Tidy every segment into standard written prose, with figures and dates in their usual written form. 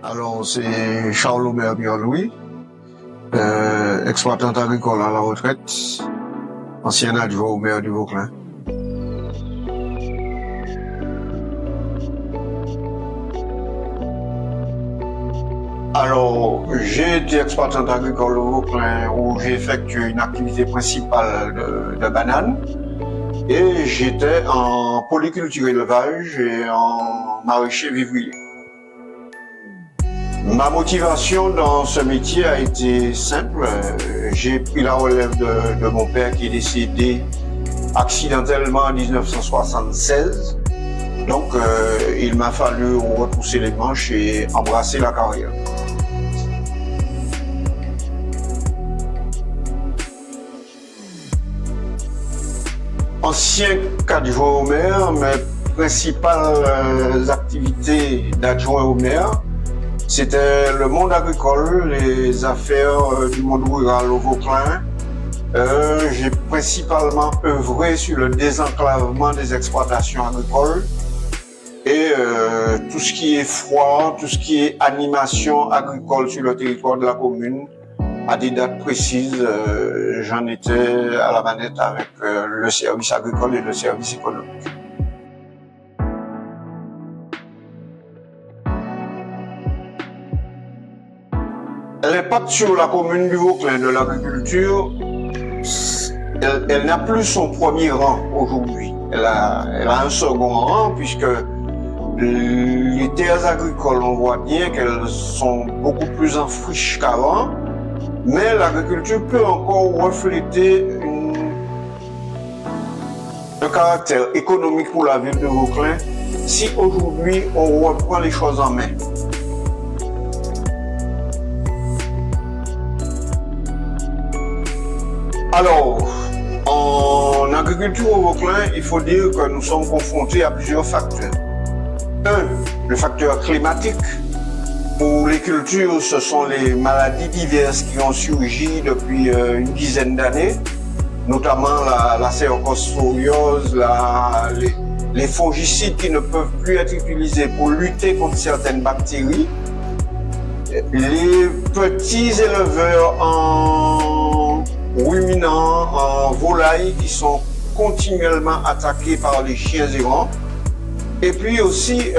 Alors, c'est Charles Aubert Pierre-Louis, exploitant agricole à la retraite, ancien adjoint au maire du Vauclin. Alors, j'ai été exploitant agricole au Vauclin où j'ai effectué une activité principale de banane et j'étais en polyculture élevage et en maraîcher vivrier. Ma motivation dans ce métier a été simple. J'ai pris la relève de mon père qui est décédé accidentellement en 1976. Donc, il m'a fallu retrousser les manches et embrasser la carrière. Ancien adjoint au maire, mes principales activités d'adjoint au maire, c'était le monde agricole, les affaires du monde rural au Vauclin. J'ai principalement œuvré sur le désenclavement des exploitations agricoles et tout ce qui est foire, tout ce qui est animation agricole sur le territoire de la commune. À des dates précises, j'en étais à la manette avec le service agricole et le service économique. L'impact sur la commune du Vauclin de l'agriculture, elle n'a plus son premier rang aujourd'hui. Elle a un second rang puisque les terres agricoles, on voit bien qu'elles sont beaucoup plus en friche qu'avant, mais l'agriculture peut encore refléter un caractère économique pour la ville de Vauclin si aujourd'hui on reprend les choses en main. Alors, en agriculture au Vauclin, il faut dire que nous sommes confrontés à plusieurs facteurs. Le facteur climatique. Pour les cultures, ce sont les maladies diverses qui ont surgi depuis une dizaine d'années, notamment la cercosporiose, les fongicides qui ne peuvent plus être utilisés pour lutter contre certaines bactéries, les petits éleveurs en ruminants, en volailles qui sont continuellement attaqués par les chiens errants. Et puis aussi,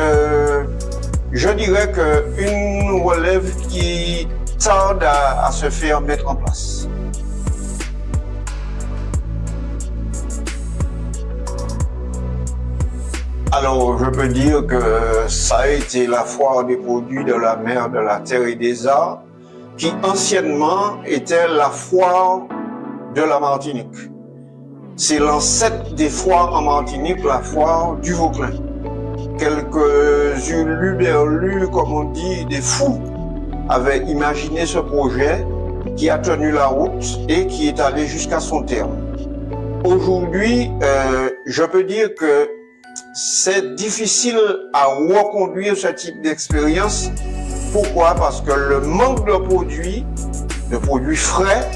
je dirais qu'une relève qui tarde à se faire mettre en place. Alors, je peux dire que ça a été la foire des produits de la mer, de la terre et des arts, qui anciennement était la foire de la Martinique. C'est l'ancêtre des foires en Martinique, la foire du Vauclin. Quelques hurluberlus, comme on dit, des fous, avaient imaginé ce projet qui a tenu la route et qui est allé jusqu'à son terme. Aujourd'hui, je peux dire que c'est difficile à reconduire ce type d'expérience. Pourquoi? Parce que le manque de produits frais,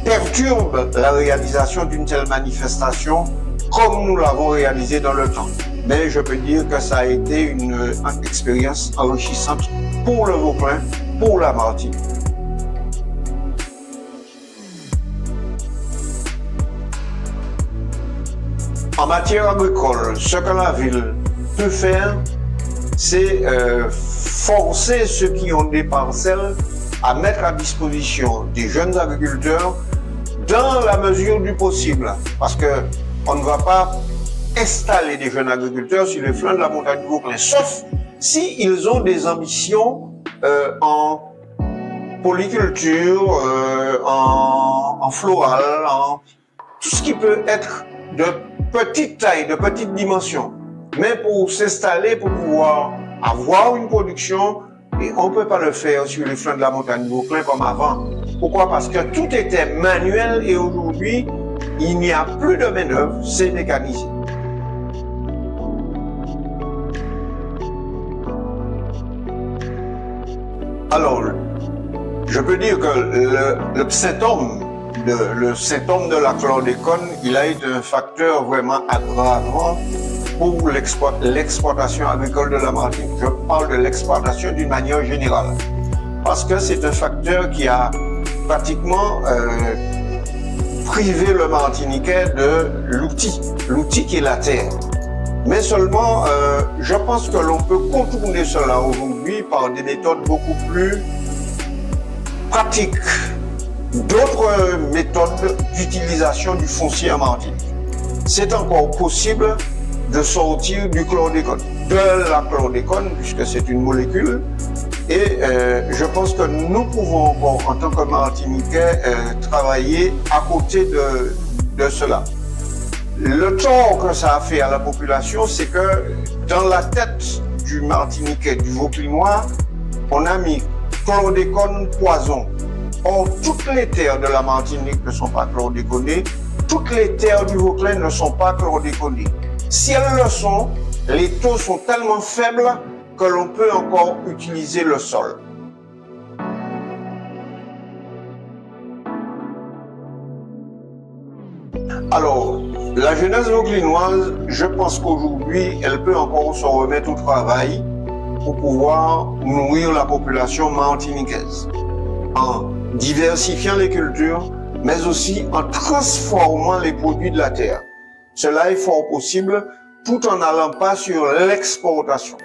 perturbe la réalisation d'une telle manifestation comme nous l'avons réalisé dans le temps. Mais je peux dire que ça a été une expérience enrichissante pour le Vauclin, pour la Martinique. En matière agricole, ce que la ville peut faire, c'est forcer ceux qui ont des parcelles à mettre à disposition des jeunes agriculteurs dans la mesure du possible. Parce qu'on ne va pas installer des jeunes agriculteurs sur les flancs de la montagne du Vauclin, sauf s'ils ont des ambitions en polyculture, en floral, en tout ce qui peut être de petite taille, de petite dimension. Mais pour s'installer, pour pouvoir avoir une production, et on ne peut pas le faire sur les flancs de la montagne du Vauclin comme avant. Pourquoi? Parce que tout était manuel et aujourd'hui, il n'y a plus de main-d'œuvre, c'est mécanisé. Alors, je peux dire que le symptôme de la chlordécone, il a été un facteur vraiment aggravant pour l'exploitation agricole de la Martinique. Je parle de l'exploitation d'une manière générale. Parce que c'est un facteur qui a pratiquement privé le Martiniquais de l'outil qui est la terre. Mais seulement, je pense que l'on peut contourner cela aujourd'hui par des méthodes beaucoup plus pratiques, d'autres méthodes d'utilisation du foncier en Martinique. C'est encore possible de sortir du chlordécone, de la chlordécone, puisque c'est une molécule, et je pense que nous pouvons encore, en tant que Martiniquais, travailler à côté de cela. Le tort que ça a fait à la population, c'est que dans la tête du Martiniquais, du Vauclinois, on a mis chlordécone poison. Or, toutes les terres de la Martinique ne sont pas chlordéconées, toutes les terres du Vauclin ne sont pas chlordéconées. Si elles le sont, les taux sont tellement faibles que l'on peut encore utiliser le sol. Alors, la jeunesse vauclinoise, je pense qu'aujourd'hui, elle peut encore se remettre au travail pour pouvoir nourrir la population martiniquaise en diversifiant les cultures, mais aussi en transformant les produits de la terre. Cela est fort possible tout en n'allant pas sur l'exportation.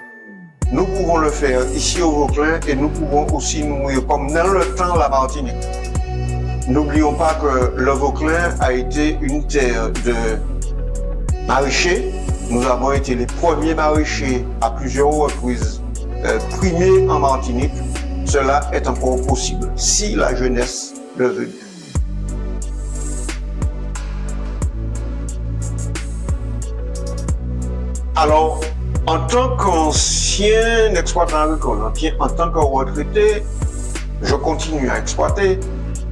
Nous pouvons le faire ici au Vauclin et nous pouvons aussi nourrir comme dans le temps la Martinique. N'oublions pas que le Vauclin a été une terre de maraîchers. Nous avons été les premiers maraîchers à plusieurs reprises primés en Martinique. Cela est encore possible si la jeunesse le veut. Alors, en tant qu'ancien exploitant agricole, en tant que retraité, je continue à exploiter.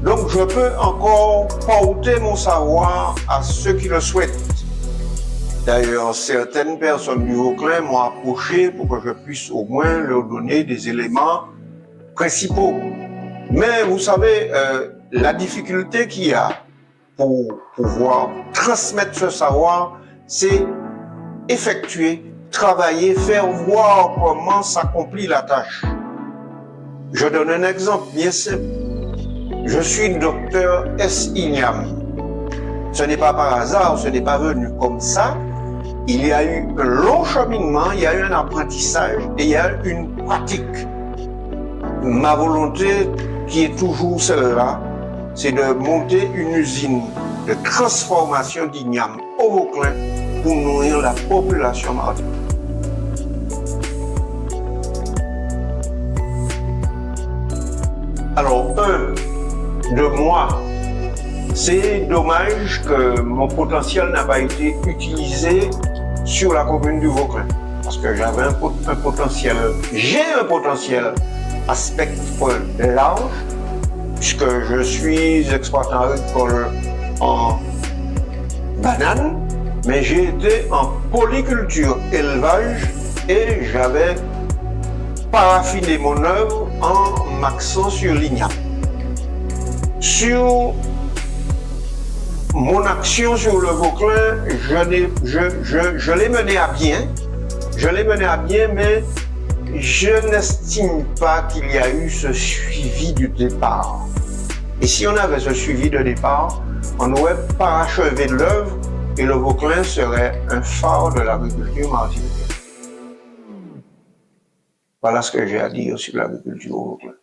Donc, je peux encore porter mon savoir à ceux qui le souhaitent. D'ailleurs, certaines personnes du Vauclin m'ont approché pour que je puisse au moins leur donner des éléments principaux. Mais vous savez, la difficulté qu'il y a pour pouvoir transmettre ce savoir, c'est effectuer, travailler, faire voir comment s'accomplit la tâche. Je donne un exemple bien simple. Je suis docteur S. Ignam. Ce n'est pas par hasard, ce n'est pas venu comme ça. Il y a eu un long cheminement, il y a eu un apprentissage et il y a eu une pratique. Ma volonté, qui est toujours celle-là, c'est de monter une usine de transformation d'igname au Vauclin pour nourrir la population martiniquaise. Alors, de moi, c'est dommage que mon potentiel n'a pas été utilisé sur la commune du Vauclin. Parce que j'avais un potentiel, j'ai un potentiel à spectre large, puisque je suis exploitant agricole en banane, mais j'ai été en polyculture, élevage, et j'avais paraffiné mon œuvre en m'axant sur l'igname. Sur mon action sur le Vauclin, je l'ai menée à bien, mais je n'estime pas qu'il y a eu ce suivi du départ. Et si on avait ce suivi de départ, on aurait parachevé l'œuvre et le Vauclin serait un phare de l'agriculture martiniquaise. Voilà ce que j'ai à dire sur l'agriculture au Vauclin.